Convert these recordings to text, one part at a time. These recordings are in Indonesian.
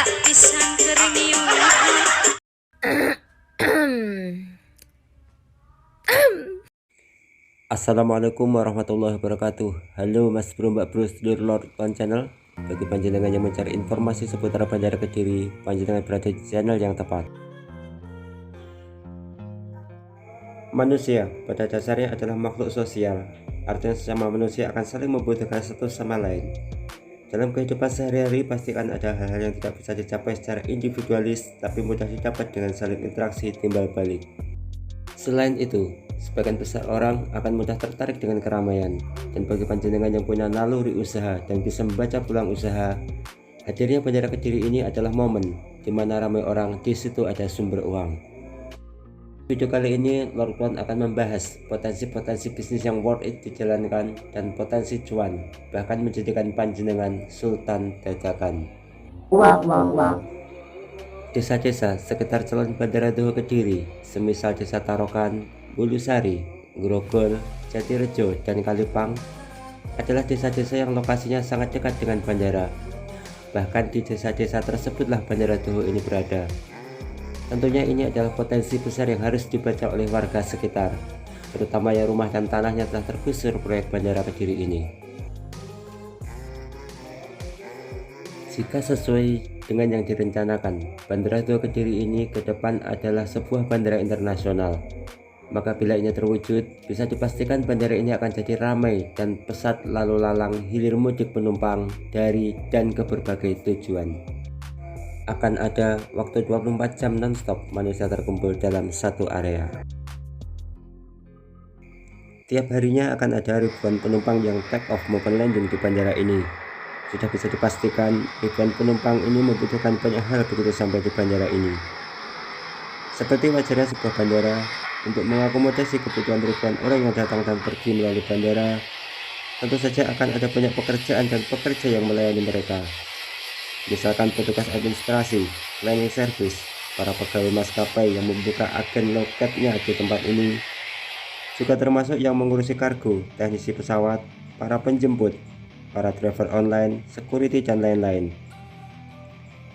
daya pisan kerniung. Assalamualaikum warahmatullahi wabarakatuh. Halo Mas Bro Mbak Bro sedulur Lord One Channel. Bagi panjenengan yang mencari informasi seputar Bandara Kediri, panjenengan berada di channel yang tepat. Manusia pada dasarnya adalah makhluk sosial. Artinya sesama manusia akan saling membutuhkan satu sama lain. Dalam kehidupan sehari-hari pastikan ada hal-hal yang tidak bisa dicapai secara individualis, tapi mudah didapat dengan saling interaksi timbal balik. Selain itu, sebagian besar orang akan mudah tertarik dengan keramaian, dan bagi panjenengan yang punya naluri usaha dan bisa membaca peluang usaha, hadirnya Bandara Kediri ini adalah momen di mana ramai orang, di situ ada sumber uang. Video kali ini Lord One akan membahas potensi-potensi bisnis yang worth it dijalankan dan potensi cuan, bahkan menjadikan panjenengan sultan dadakan. Desa-desa sekitar calon Bandara Toho Kediri, semisal Desa Tarokan, Bulusari, Grogol, Jatirejo, dan Kalipang, adalah desa-desa yang lokasinya sangat dekat dengan bandara. Bahkan di desa-desa tersebutlah Bandara Toho ini berada. Tentunya ini adalah potensi besar yang harus dibaca oleh warga sekitar, terutama yang rumah dan tanahnya telah tergusur proyek Bandara Kediri ini. Jika sesuai dengan yang direncanakan, Bandara Toho Kediri ini ke depan adalah sebuah bandara internasional. Maka bila ini terwujud, bisa dipastikan bandara ini akan jadi ramai dan pesat lalu lalang hilir mudik penumpang dari dan ke berbagai tujuan. Akan ada waktu 24 jam non-stop manusia terkumpul dalam satu area. Tiap harinya akan ada ribuan penumpang yang take off maupun landing di bandara ini. Sudah bisa dipastikan ribuan penumpang ini membutuhkan banyak hal begitu sampai di bandara ini. Seperti wajarnya sebuah bandara, untuk mengakomodasi kebutuhan ribuan orang yang datang dan pergi melalui bandara, tentu saja akan ada banyak pekerjaan dan pekerja yang melayani mereka. Misalkan petugas administrasi, cleaning service, para pegawai maskapai yang membuka agen loketnya di tempat ini, juga termasuk yang mengurusi kargo, teknisi pesawat, para penjemput, para driver online, security, dan lain-lain.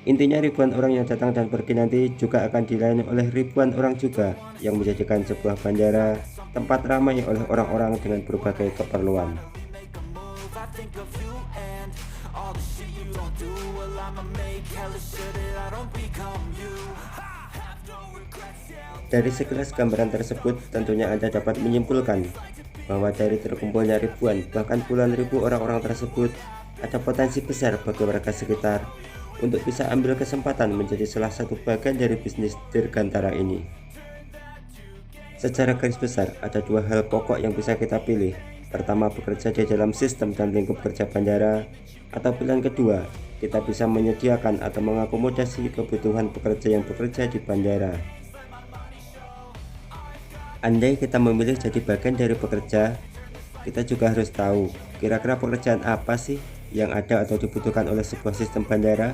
Intinya ribuan orang yang datang dan pergi nanti juga akan dilayani oleh ribuan orang juga, yang menjadikan sebuah bandara tempat ramai oleh orang-orang dengan berbagai keperluan. Dari sekilas gambaran tersebut, tentunya Anda dapat menyimpulkan bahwa dari terkumpulnya ribuan bahkan puluhan ribu orang-orang tersebut, ada potensi besar bagi warga sekitar untuk bisa ambil kesempatan menjadi salah satu bagian dari bisnis dirgantara ini. Secara garis besar, ada dua hal pokok yang bisa kita pilih. Pertama, bekerja di dalam sistem dan lingkup kerja bandara, atau pilihan kedua, kita bisa menyediakan atau mengakomodasi kebutuhan pekerja yang bekerja di bandara. Andai kita memilih jadi bagian dari pekerja, kita juga harus tahu kira-kira pekerjaan apa sih yang ada atau dibutuhkan oleh sebuah sistem bandara,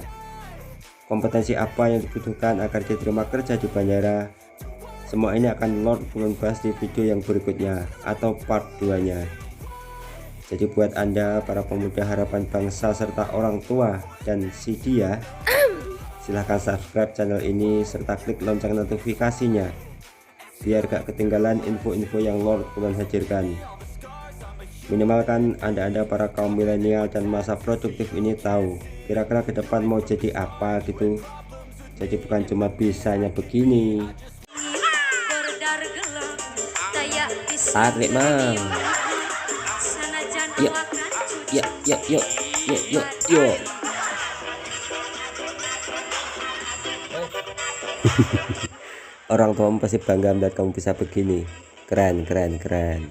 kompetensi apa yang dibutuhkan agar diterima kerja di bandara. Semua ini akan Lord One bahas di video yang berikutnya atau part 2 nya. Jadi buat Anda para pemuda harapan bangsa serta orang tua dan si dia, silahkan subscribe channel ini serta klik lonceng notifikasinya biar gak ketinggalan info-info yang Lord One hadirkan. Minimalkan Anda para kaum milenial dan masa produktif ini tahu kira-kira ke depan mau jadi apa gitu. Jadi bukan cuma bisanya begini. Tarik mang. Yuk, yuk, yuk, yuk, yuk, yuk, yuk. Orang tuamu pasti bangga melihat kamu bisa begini. Keren, keren, keren.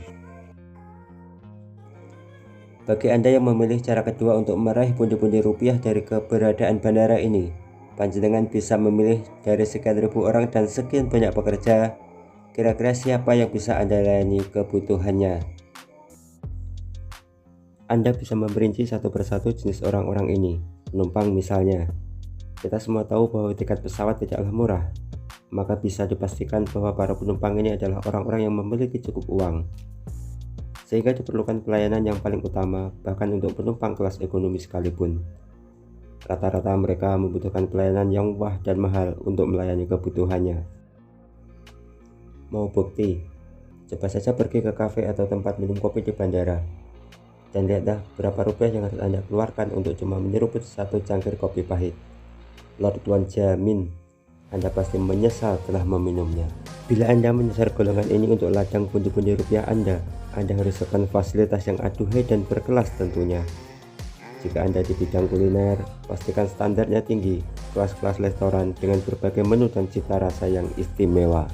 Bagi Anda yang memilih cara kedua untuk meraih pundi-pundi rupiah dari keberadaan bandara ini, panjenengan bisa memilih dari sekian ribu orang dan sekian banyak pekerja, kira-kira siapa yang bisa Anda layani kebutuhannya. Anda bisa memperinci satu persatu jenis orang-orang ini. Penumpang misalnya, kita semua tahu bahwa tiket pesawat tidaklah murah, maka bisa dipastikan bahwa para penumpang ini adalah orang-orang yang memiliki cukup uang, sehingga diperlukan pelayanan yang paling utama bahkan untuk penumpang kelas ekonomi sekalipun. Rata-rata mereka membutuhkan pelayanan yang wah dan mahal untuk melayani kebutuhannya. Mau bukti? Coba saja pergi ke kafe atau tempat minum kopi di bandara dan lihatlah berapa rupiah yang harus Anda keluarkan untuk cuma menyeruput satu cangkir kopi pahit. Lord Tuan jamin Anda pasti menyesal telah meminumnya. Bila Anda menyasar golongan ini untuk ladang pundi-pundi rupiah Anda harus siapkan fasilitas yang aduhai dan berkelas tentunya. Jika Anda di bidang kuliner, pastikan standarnya tinggi, kelas-kelas restoran dengan berbagai menu dan cita rasa yang istimewa.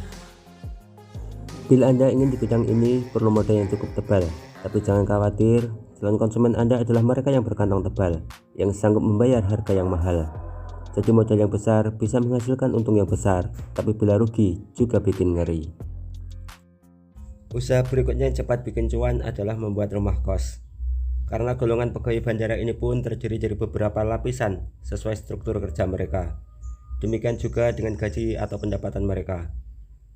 Bila Anda ingin di bidang ini, perlu modal yang cukup tebal, tapi jangan khawatir, calon konsumen Anda adalah mereka yang berkantong tebal, yang sanggup membayar harga yang mahal. Jadi modal yang besar bisa menghasilkan untung yang besar, tapi bila rugi juga bikin ngeri. Usaha berikutnya yang cepat bikin cuan adalah membuat rumah kos. Karena golongan pegawai bandara ini pun terdiri dari beberapa lapisan sesuai struktur kerja mereka. Demikian juga dengan gaji atau pendapatan mereka.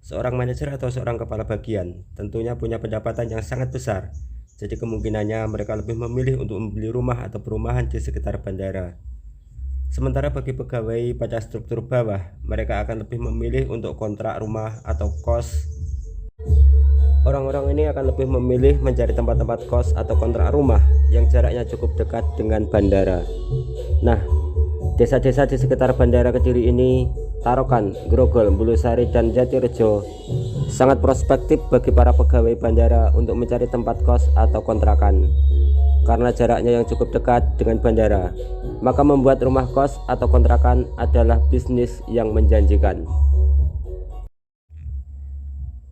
Seorang manajer atau seorang kepala bagian tentunya punya pendapatan yang sangat besar. Jadi kemungkinannya mereka lebih memilih untuk membeli rumah atau perumahan di sekitar bandara. Sementara bagi pegawai pada struktur bawah, mereka akan lebih memilih untuk kontrak rumah atau kos. Orang-orang ini akan lebih memilih mencari tempat-tempat kos atau kontrak rumah yang jaraknya cukup dekat dengan bandara. Nah, desa-desa di sekitar bandara Kediri ini, Tarokan, Grogol, Bulusari, dan Jatirejo sangat prospektif bagi para pegawai bandara untuk mencari tempat kos atau kontrakan. Karena jaraknya yang cukup dekat dengan bandara, maka membuat rumah kos atau kontrakan adalah bisnis yang menjanjikan.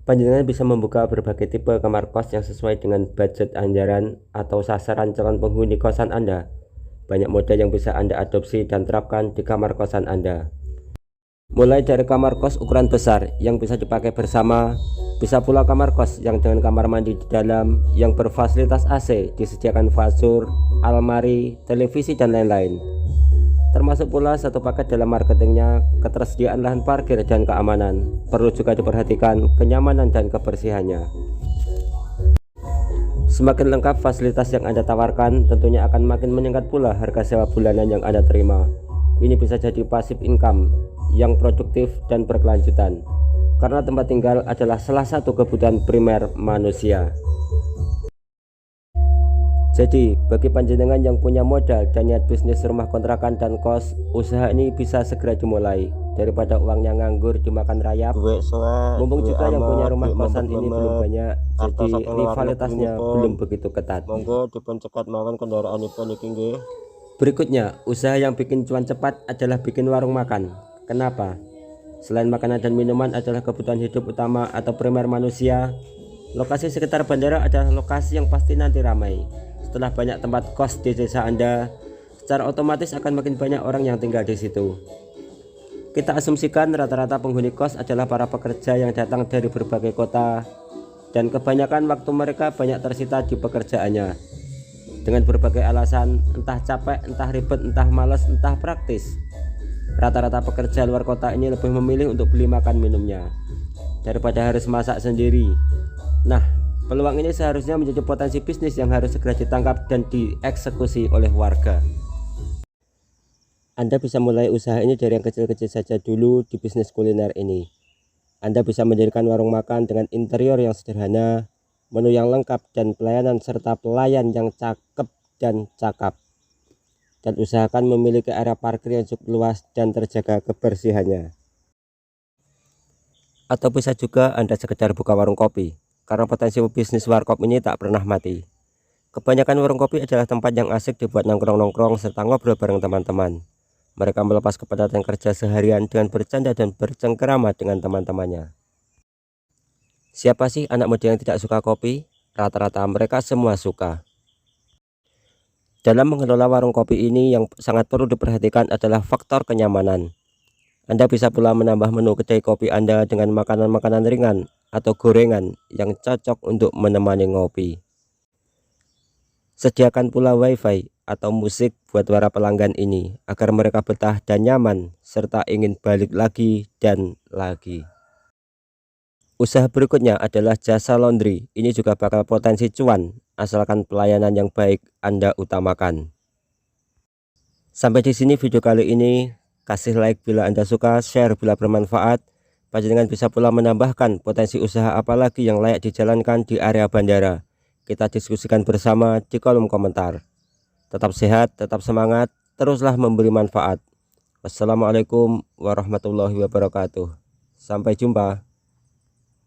Panjenengan bisa membuka berbagai tipe kamar kos yang sesuai dengan budget anggaran atau sasaran calon penghuni kosan Anda. Banyak model yang bisa Anda adopsi dan terapkan di kamar kosan Anda. Mulai dari kamar kos ukuran besar yang bisa dipakai bersama, bisa pula kamar kos yang dengan kamar mandi di dalam yang berfasilitas AC, disediakan kasur, almari, televisi, dan lain-lain. Termasuk pula satu paket dalam marketingnya, ketersediaan lahan parkir dan keamanan. Perlu juga diperhatikan kenyamanan dan kebersihannya. Semakin lengkap fasilitas yang Anda tawarkan, tentunya akan makin meningkat pula harga sewa bulanan yang Anda terima. Ini bisa jadi passive income yang produktif dan berkelanjutan, karena tempat tinggal adalah salah satu kebutuhan primer manusia. Jadi, bagi panjenengan yang punya modal dan niat bisnis rumah kontrakan dan kos, usaha ini bisa segera dimulai daripada uangnya nganggur dimakan rayap. Mumpung juga yang punya rumah kosan ini belum banyak, jadi rivalitasnya belum begitu ketat. Monggo dipun cekat mawon kendaraanipun iki nggih. Berikutnya, usaha yang bikin cuan cepat adalah bikin warung makan. Kenapa? Selain makanan dan minuman adalah kebutuhan hidup utama atau primer manusia, lokasi sekitar bandara adalah lokasi yang pasti nanti ramai. Setelah banyak tempat kos di desa Anda, secara otomatis akan makin banyak orang yang tinggal di situ. Kita asumsikan rata-rata penghuni kos adalah para pekerja yang datang dari berbagai kota, dan kebanyakan waktu mereka banyak tersita di pekerjaannya. Dengan berbagai alasan, entah capek, entah ribet, entah malas, entah praktis. Rata-rata pekerja luar kota ini lebih memilih untuk beli makan minumnya daripada harus masak sendiri. Nah, peluang ini seharusnya menjadi potensi bisnis yang harus segera ditangkap dan dieksekusi oleh warga. Anda bisa mulai usaha ini dari yang kecil-kecil saja dulu di bisnis kuliner ini. Anda bisa mendirikan warung makan dengan interior yang sederhana, menu yang lengkap, dan pelayanan serta pelayan yang cakep dan cakap. Dan usahakan memiliki area parkir yang cukup luas dan terjaga kebersihannya. Atau bisa juga Anda sekedar buka warung kopi, karena potensi bisnis warkop ini tak pernah mati. Kebanyakan warung kopi adalah tempat yang asik dibuat nongkrong-nongkrong serta ngobrol bareng teman-teman. Mereka melepas kepadatan kerja seharian dengan bercanda dan bercengkerama dengan teman-temannya. Siapa sih anak muda yang tidak suka kopi? Rata-rata mereka semua suka. Dalam mengelola warung kopi ini yang sangat perlu diperhatikan adalah faktor kenyamanan. Anda bisa pula menambah menu kedai kopi Anda dengan makanan-makanan ringan atau gorengan yang cocok untuk menemani ngopi. Sediakan pula wifi atau musik buat para pelanggan ini agar mereka betah dan nyaman serta ingin balik lagi dan lagi. Usaha berikutnya adalah jasa laundry. Ini juga bakal potensi cuan asalkan pelayanan yang baik Anda utamakan. Sampai di sini video kali ini. Kasih like bila Anda suka, share bila bermanfaat. Panjenengan bisa pula menambahkan potensi usaha apa lagi yang layak dijalankan di area bandara. Kita diskusikan bersama di kolom komentar. Tetap sehat, tetap semangat, teruslah memberi manfaat. Wassalamualaikum warahmatullahi wabarakatuh. Sampai jumpa.